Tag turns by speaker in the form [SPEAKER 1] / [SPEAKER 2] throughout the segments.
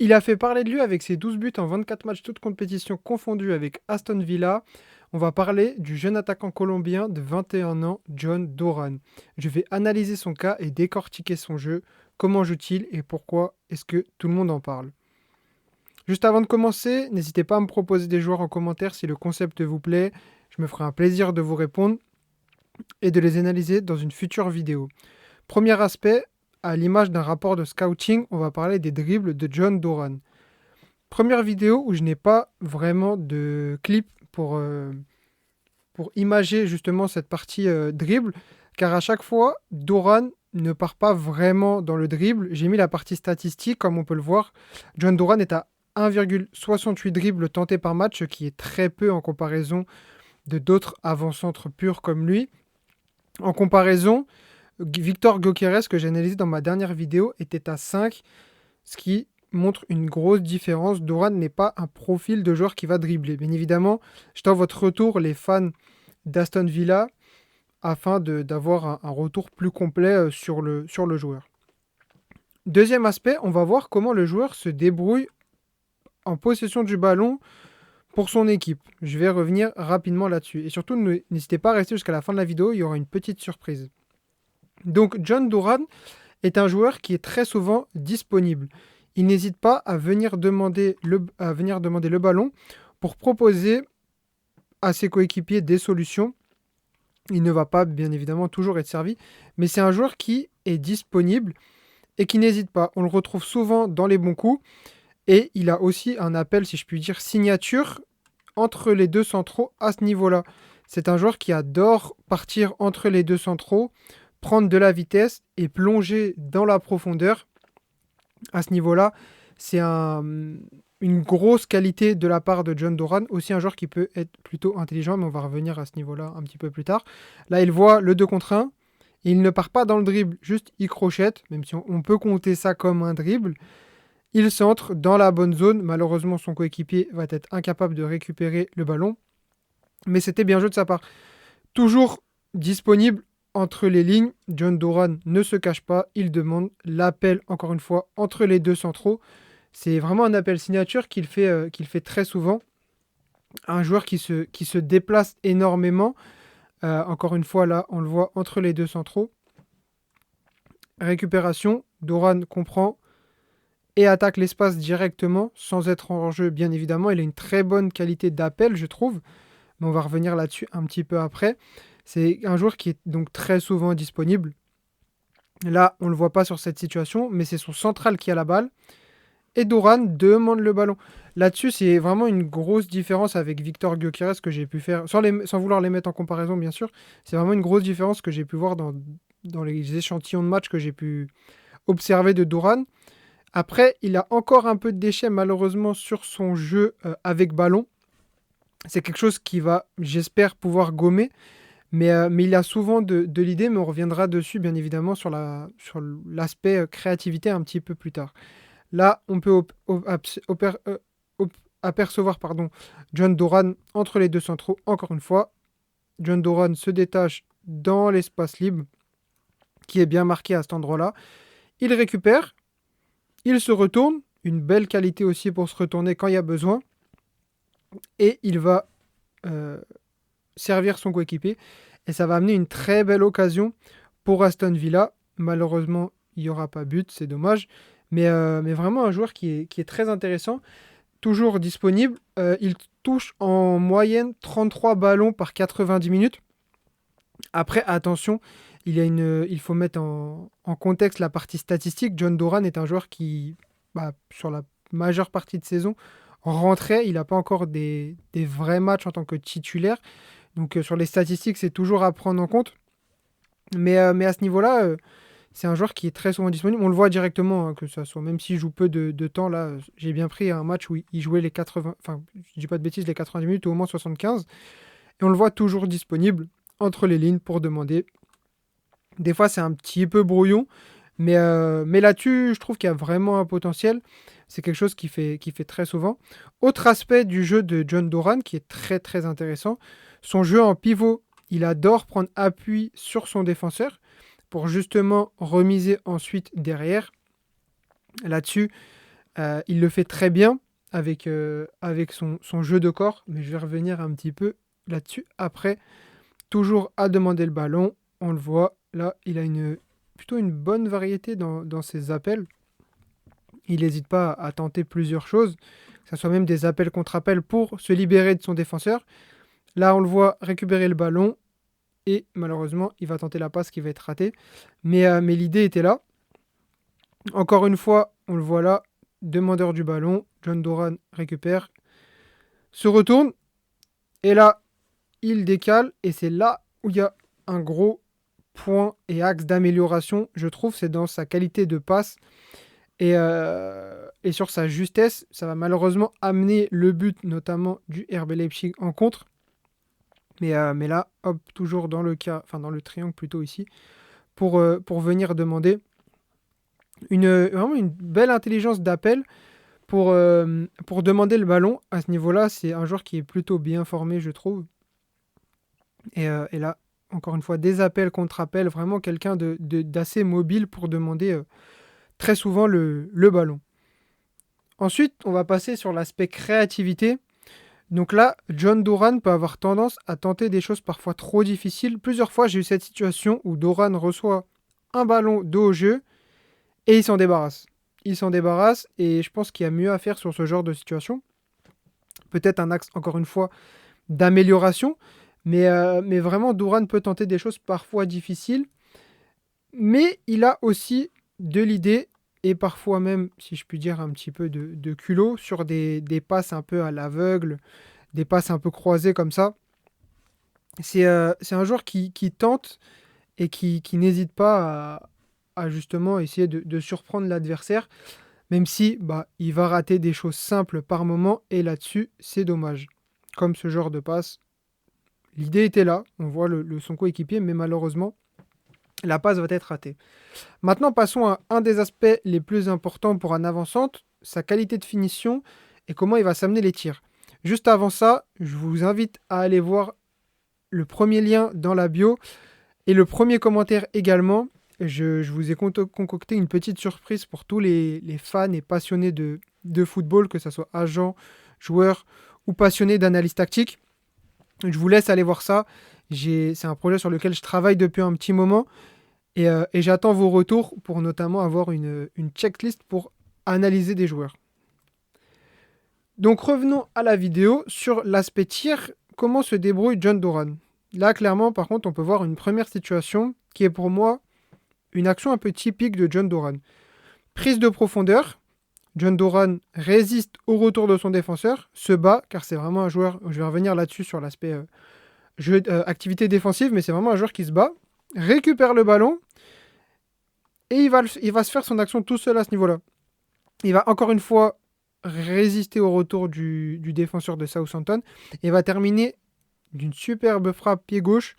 [SPEAKER 1] Il a fait parler de lui avec ses 12 buts en 24 matchs, toutes compétitions confondues avec Aston Villa. On va parler du jeune attaquant colombien de 21 ans, John Doran. Je vais analyser son cas et décortiquer son jeu. Comment joue-t-il et pourquoi est-ce que tout le monde en parle? Juste avant de commencer, n'hésitez pas à me proposer des joueurs en commentaire si le concept vous plaît. Je me ferai un plaisir de vous répondre et de les analyser dans une future vidéo. Premier aspect, à l'image d'un rapport de scouting, on va parler des dribbles de John Doran. Première vidéo où je n'ai pas vraiment de clip pour imager justement cette partie dribble, car à chaque fois, Doran ne part pas vraiment dans le dribble. J'ai mis la partie statistique, comme on peut le voir. John Doran est à 1,68 dribbles tentés par match, ce qui est très peu en comparaison de d'autres avant-centres purs comme lui. En comparaison, Victor Gyökeres, que j'ai analysé dans ma dernière vidéo, était à 5, ce qui montre une grosse différence. Doran n'est pas un profil de joueur qui va dribbler. Bien évidemment, j'attends votre retour, les fans d'Aston Villa, afin d'avoir un retour plus complet sur le joueur. Deuxième aspect, on va voir comment le joueur se débrouille en possession du ballon pour son équipe. Je vais revenir rapidement là-dessus. Et surtout, n'hésitez pas à rester jusqu'à la fin de la vidéo, il y aura une petite surprise. Donc, John Doran est un joueur qui est très souvent disponible. Il n'hésite pas à venir demander le ballon pour proposer à ses coéquipiers des solutions. Il ne va pas, bien évidemment, toujours être servi, mais c'est un joueur qui est disponible et qui n'hésite pas. On le retrouve souvent dans les bons coups et il a aussi un appel, si je puis dire, signature entre les deux centraux à ce niveau-là. C'est un joueur qui adore partir entre les deux centraux, prendre de la vitesse et plonger dans la profondeur. À ce niveau-là, c'est une grosse qualité de la part de John Doran. Aussi un joueur qui peut être plutôt intelligent, mais on va revenir à ce niveau-là un petit peu plus tard. Là, il voit le 2 contre 1. Et il ne part pas dans le dribble, juste il crochette, même si on peut compter ça comme un dribble. Il centre dans la bonne zone. Malheureusement, son coéquipier va être incapable de récupérer le ballon. Mais c'était bien joué de sa part. Toujours disponible entre les lignes, John Doran ne se cache pas, il demande l'appel, encore une fois, entre les deux centraux. C'est vraiment un appel signature qu'il fait très souvent. Un joueur qui se déplace énormément. Encore une fois, là, on le voit entre les deux centraux. Récupération, Doran comprend et attaque l'espace directement, sans être en jeu, bien évidemment. Il a une très bonne qualité d'appel, je trouve. Mais on va revenir là-dessus un petit peu après. C'est un joueur qui est donc très souvent disponible. Là, on ne le voit pas sur cette situation, mais c'est son central qui a la balle. Et Doran demande le ballon. Là-dessus, c'est vraiment une grosse différence avec Victor Gyökeres que j'ai pu faire, sans vouloir les mettre en comparaison, bien sûr. C'est vraiment une grosse différence que j'ai pu voir dans les échantillons de matchs que j'ai pu observer de Doran. Après, il a encore un peu de déchets, malheureusement, sur son jeu avec ballon. C'est quelque chose qui va, j'espère, pouvoir gommer. Mais il a souvent de l'idée, mais on reviendra dessus, bien évidemment, sur l'aspect créativité un petit peu plus tard. Là, on peut apercevoir John Doran entre les deux centraux. Encore une fois, John Doran se détache dans l'espace libre, qui est bien marqué à cet endroit-là. Il récupère, il se retourne, une belle qualité aussi pour se retourner quand il y a besoin. Et il va servir son coéquipier. Et ça va amener une très belle occasion pour Aston Villa. Malheureusement, il n'y aura pas but, c'est dommage. Mais vraiment un joueur qui est très intéressant. Toujours disponible. Il touche en moyenne 33 ballons par 90 minutes. Après, attention, il faut mettre en contexte la partie statistique. John Doran est un joueur qui, sur la majeure partie de saison, rentrait. Il n'a pas encore des vrais matchs en tant que titulaire. Donc sur les statistiques, c'est toujours à prendre en compte. Mais à ce niveau-là, c'est un joueur qui est très souvent disponible. On le voit directement, hein, que ça soit, même s'il joue peu de temps, là, j'ai bien pris un match où il jouait les 80, enfin, je dis pas de bêtises, les 90 minutes ou au moins 75. Et on le voit toujours disponible entre les lignes pour demander. Des fois, c'est un petit peu brouillon, mais là-dessus, je trouve qu'il y a vraiment un potentiel. C'est quelque chose qui fait très souvent. Autre aspect du jeu de John Doran qui est très très intéressant, son jeu en pivot. Il adore prendre appui sur son défenseur pour justement remiser ensuite derrière. Là-dessus, Il le fait très bien avec son jeu de corps, mais je vais revenir un petit peu là-dessus après. Toujours à demander le ballon, on le voit, là, il a plutôt une bonne variété dans ses appels. Il n'hésite pas à tenter plusieurs choses, que ce soit même des appels contre appels pour se libérer de son défenseur. Là, on le voit récupérer le ballon et malheureusement, il va tenter la passe qui va être ratée. Mais l'idée était là. Encore une fois, on le voit là, demandeur du ballon, John Doran récupère, se retourne et là, il décale et c'est là où il y a un gros point et axe d'amélioration, je trouve, c'est dans sa qualité de passe et sur sa justesse. Ça va malheureusement amener le but, notamment du RB Leipzig en contre. Mais là, hop, toujours dans le cas, enfin dans le triangle plutôt ici, pour venir demander vraiment une belle intelligence d'appel pour demander le ballon. À ce niveau-là, c'est un joueur qui est plutôt bien formé, je trouve. Et là, encore une fois, des appels contre appels, vraiment quelqu'un d'assez mobile pour demander très souvent le ballon. Ensuite, on va passer sur l'aspect créativité. Donc là, John Doran peut avoir tendance à tenter des choses parfois trop difficiles. Plusieurs fois, j'ai eu cette situation où Doran reçoit un ballon dos au jeu et il s'en débarrasse. Il s'en débarrasse et je pense qu'il y a mieux à faire sur ce genre de situation. Peut-être un axe, encore une fois, d'amélioration. Mais vraiment, Doran peut tenter des choses parfois difficiles. Mais il a aussi de l'idée et parfois même, si je puis dire, un petit peu de culot sur des passes un peu à l'aveugle, des passes un peu croisées comme ça. C'est un joueur qui tente et qui n'hésite pas à justement essayer de surprendre l'adversaire, même si bah, il va rater des choses simples par moment, et là-dessus, c'est dommage. Comme ce genre de passe, l'idée était là, on voit son coéquipier, mais malheureusement, la passe va être ratée. Maintenant, passons à un des aspects les plus importants pour un avant-centre, sa qualité de finition et comment il va s'amener les tirs. Juste avant ça, je vous invite à aller voir le premier lien dans la bio et le premier commentaire également. Je vous ai concocté une petite surprise pour tous les fans et passionnés de football, que ce soit agents, joueurs ou passionnés d'analyse tactique. Je vous laisse aller voir ça. C'est un projet sur lequel je travaille depuis un petit moment. Et j'attends vos retours pour notamment avoir une checklist pour analyser des joueurs. Donc revenons à la vidéo sur l'aspect tir. Comment se débrouille John Doran? Là, clairement, par contre, on peut voir une première situation qui est pour moi une action un peu typique de John Doran. Prise de profondeur. John Doran résiste au retour de son défenseur, se bat, car c'est vraiment un joueur, je vais revenir là-dessus sur l'aspect activité défensive, mais c'est vraiment un joueur qui se bat, récupère le ballon, et il va se faire son action tout seul à ce niveau-là. Il va encore une fois résister au retour du défenseur de Southampton, et va terminer d'une superbe frappe pied gauche.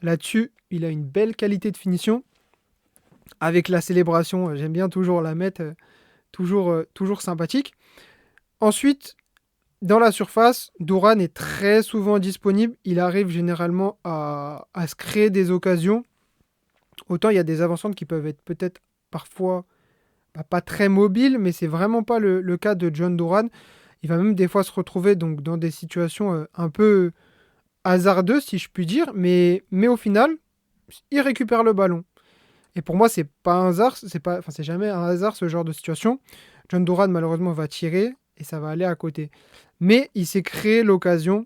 [SPEAKER 1] Là-dessus, il a une belle qualité de finition, avec la célébration, j'aime bien toujours la mettre, toujours sympathique. Ensuite, dans la surface, Doran est très souvent disponible. Il arrive généralement à se créer des occasions. Autant il y a des avancantes qui peuvent être peut-être parfois pas très mobiles, mais c'est vraiment pas le cas de John Doran. Il va même des fois se retrouver donc, dans des situations un peu hasardeuses, si je puis dire, mais au final, il récupère le ballon. Et pour moi, c'est pas un hasard, c'est jamais un hasard ce genre de situation. John Doran, malheureusement, va tirer et ça va aller à côté. Mais il s'est créé l'occasion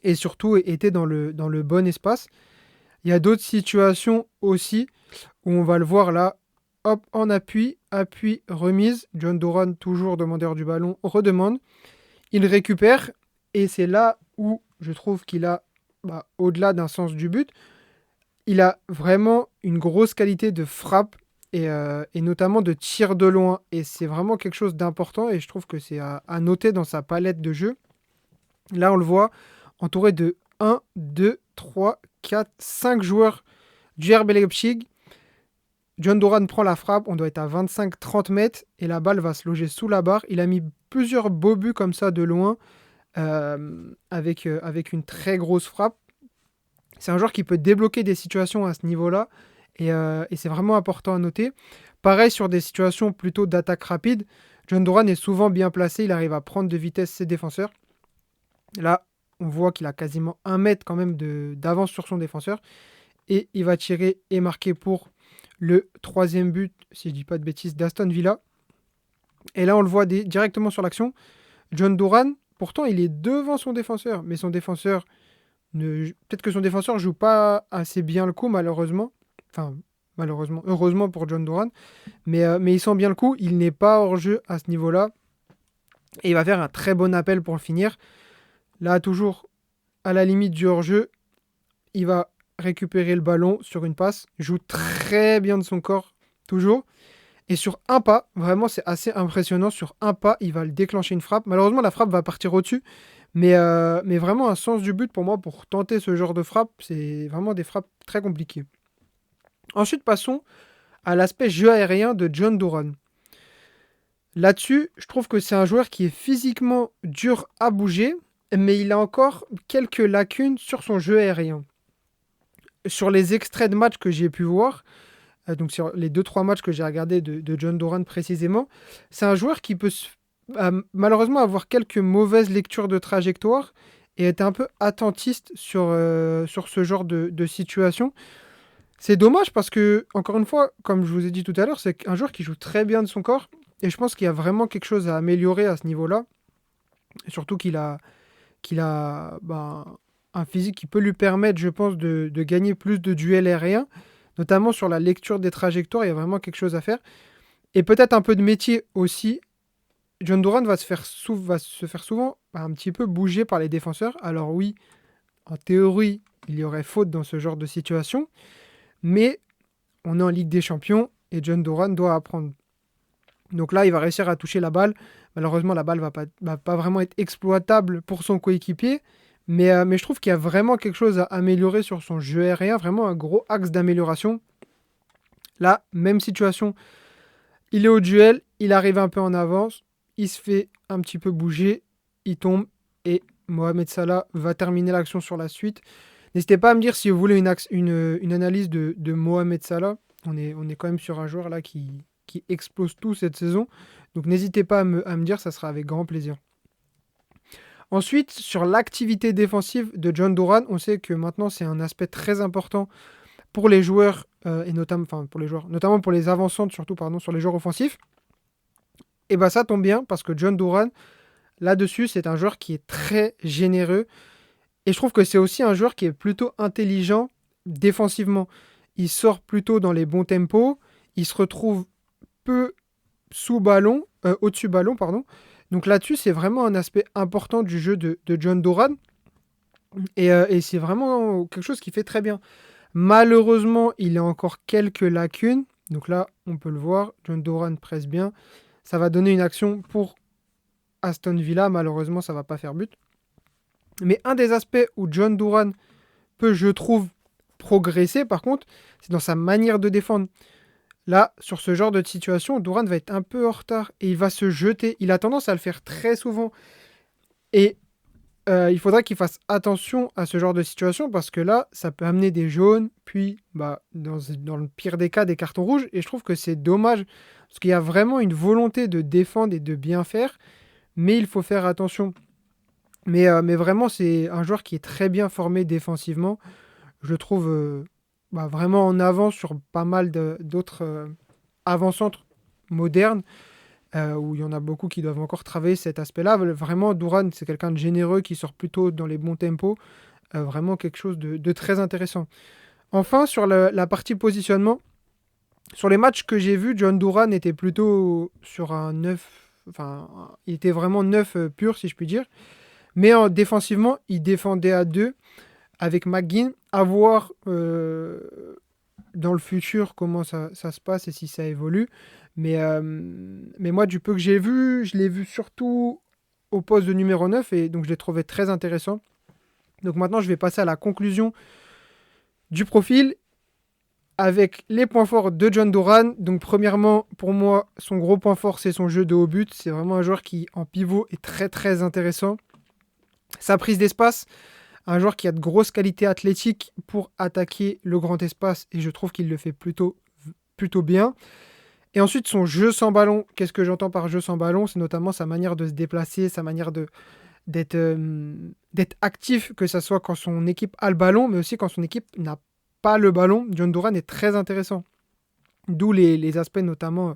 [SPEAKER 1] et surtout était dans le bon espace. Il y a d'autres situations aussi où on va le voir là, hop, en appui, remise. John Doran, toujours demandeur du ballon, redemande. Il récupère et c'est là où je trouve qu'il a, au-delà d'un sens du but, il a vraiment une grosse qualité de frappe et notamment de tir de loin. Et c'est vraiment quelque chose d'important et je trouve que c'est à noter dans sa palette de jeu. Là, on le voit entouré de 1, 2, 3, 4, 5 joueurs du RB Leipzig. John Doran prend la frappe, on doit être à 25-30 mètres et la balle va se loger sous la barre. Il a mis plusieurs beaux buts comme ça de loin avec une très grosse frappe. C'est un joueur qui peut débloquer des situations à ce niveau-là et c'est vraiment important à noter. Pareil sur des situations plutôt d'attaque rapide, John Duran est souvent bien placé, il arrive à prendre de vitesse ses défenseurs. Là, on voit qu'il a quasiment 1 mètre quand même d'avance sur son défenseur. Et il va tirer et marquer pour le troisième but, si je dis pas de bêtises, d'Aston Villa. Et là, on le voit directement sur l'action. John Duran, pourtant, il est devant son défenseur. Mais son défenseur, peut-être que son défenseur joue pas assez bien le coup, malheureusement. Enfin, malheureusement. Heureusement pour John Duran. Mais il sent bien le coup. Il n'est pas hors jeu à ce niveau-là. Et il va faire un très bon appel pour le finir. Là, toujours à la limite du hors-jeu, il va récupérer le ballon sur une passe, joue très bien de son corps, toujours. Et sur un pas, vraiment c'est assez impressionnant, sur un pas, il va le déclencher une frappe. Malheureusement, la frappe va partir au-dessus, mais vraiment un sens du but pour moi, pour tenter ce genre de frappe, c'est vraiment des frappes très compliquées. Ensuite, passons à l'aspect jeu aérien de John Duran. Là-dessus, je trouve que c'est un joueur qui est physiquement dur à bouger, mais il a encore quelques lacunes sur son jeu aérien. Sur les extraits de matchs que j'ai pu voir, donc sur les 2-3 matchs que j'ai regardés de John Duran précisément, c'est un joueur qui peut malheureusement avoir quelques mauvaises lectures de trajectoire et être un peu attentiste sur ce genre de situation. C'est dommage parce que, encore une fois, comme je vous ai dit tout à l'heure, c'est un joueur qui joue très bien de son corps et je pense qu'il y a vraiment quelque chose à améliorer à ce niveau-là. Et surtout qu'il a un physique qui peut lui permettre, je pense, de gagner plus de duels aériens, notamment sur la lecture des trajectoires. Il y a vraiment quelque chose à faire. Et peut-être un peu de métier aussi. John Duran va se faire souvent un petit peu bouger par les défenseurs. Alors oui, en théorie, il y aurait faute dans ce genre de situation. Mais on est en Ligue des Champions et John Duran doit apprendre. Donc là, il va réussir à toucher la balle. Malheureusement, la balle va pas vraiment être exploitable pour son coéquipier. Mais je trouve qu'il y a vraiment quelque chose à améliorer sur son jeu aérien, vraiment un gros axe d'amélioration. Là, même situation, il est au duel, il arrive un peu en avance, il se fait un petit peu bouger, il tombe et Mohamed Salah va terminer l'action sur la suite. N'hésitez pas à me dire si vous voulez une analyse de Mohamed Salah. On est quand même sur un joueur là qui explose tout cette saison. Donc n'hésitez pas à me dire, ça sera avec grand plaisir. Ensuite, sur l'activité défensive de John Duran, on sait que maintenant c'est un aspect très important pour les joueurs, et notamment, enfin pour les joueurs, notamment pour les avancantes, surtout pardon, sur les joueurs offensifs. Et bah ça tombe bien parce que John Duran, là-dessus, c'est un joueur qui est très généreux. Et je trouve que c'est aussi un joueur qui est plutôt intelligent défensivement. Il sort plutôt dans les bons tempos, il se retrouve peu sous ballon, au-dessus ballon, pardon. Donc là-dessus, c'est vraiment un aspect important du jeu de John Duran. Et c'est vraiment quelque chose qui fait très bien. Malheureusement, il a encore quelques lacunes. Donc là, on peut le voir. John Duran presse bien. Ça va donner une action pour Aston Villa. Malheureusement, ça va pas faire but. Mais un des aspects où John Duran peut, je trouve, progresser, par contre, c'est dans sa manière de défendre. Là, sur ce genre de situation, Duran va être un peu en retard et il va se jeter. Il a tendance à le faire très souvent. Et il faudra qu'il fasse attention à ce genre de situation parce que là, ça peut amener des jaunes, puis dans le pire des cas, des cartons rouges. Et je trouve que c'est dommage parce qu'il y a vraiment une volonté de défendre et de bien faire, mais il faut faire attention. Mais vraiment, c'est un joueur qui est très bien formé défensivement. Je le trouve vraiment en avance sur pas mal d'autres avant-centres modernes où il y en a beaucoup qui doivent encore travailler cet aspect-là. Vraiment, Duran, c'est quelqu'un de généreux qui sort plutôt dans les bons tempos. Vraiment quelque chose de très intéressant. Enfin, sur la partie positionnement, sur les matchs que j'ai vus, John Duran était plutôt sur un 9. Enfin, il était vraiment 9 pur, si je puis dire. Mais défensivement, il défendait à 2 avec McGinn. À voir dans le futur comment ça se passe et si ça évolue. Mais moi, du peu que j'ai vu, je l'ai vu surtout au poste de numéro 9 et donc je l'ai trouvé très intéressant. Donc maintenant, je vais passer à la conclusion du profil avec les points forts de John Duran. Donc premièrement, pour moi, son gros point fort, c'est son jeu de haut but. C'est vraiment un joueur qui, en pivot, est très très intéressant. Sa prise d'espace, un joueur qui a de grosses qualités athlétiques pour attaquer le grand espace et je trouve qu'il le fait plutôt bien. Et ensuite, son jeu sans ballon. Qu'est-ce que j'entends par jeu sans ballon? C'est notamment sa manière de se déplacer, sa manière d'être actif, que ce soit quand son équipe a le ballon, mais aussi quand son équipe n'a pas le ballon. John Duran est très intéressant. D'où les aspects notamment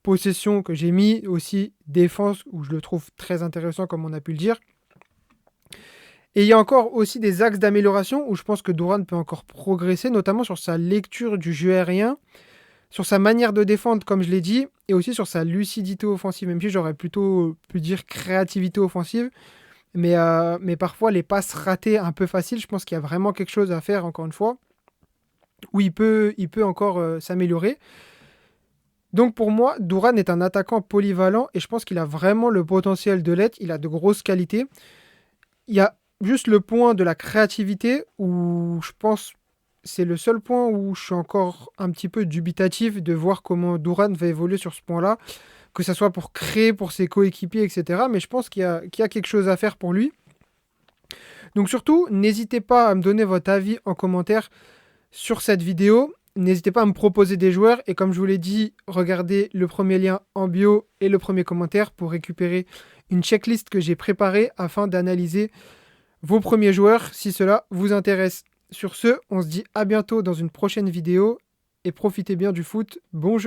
[SPEAKER 1] possession que j'ai mis, aussi défense, où je le trouve très intéressant, comme on a pu le dire. Et il y a encore aussi des axes d'amélioration où je pense que Duran peut encore progresser, notamment sur sa lecture du jeu aérien, sur sa manière de défendre, comme je l'ai dit, et aussi sur sa lucidité offensive, même si j'aurais plutôt pu dire créativité offensive. Mais parfois, les passes ratées un peu faciles, je pense qu'il y a vraiment quelque chose à faire, encore une fois, où il peut encore s'améliorer. Donc pour moi, Duran est un attaquant polyvalent et je pense qu'il a vraiment le potentiel de l'être. Il a de grosses qualités. Il y a juste le point de la créativité où je pense c'est le seul point où je suis encore un petit peu dubitatif de voir comment Duran va évoluer sur ce point-là, que ce soit pour créer pour ses coéquipiers, etc. Mais je pense qu'il y a quelque chose à faire pour lui. Donc surtout, n'hésitez pas à me donner votre avis en commentaire sur cette vidéo. N'hésitez pas à me proposer des joueurs et comme je vous l'ai dit, regardez le premier lien en bio et le premier commentaire pour récupérer une checklist que j'ai préparée afin d'analyser vos premiers joueurs si cela vous intéresse. Sur ce, on se dit à bientôt dans une prochaine vidéo et profitez bien du foot. Bon jeu!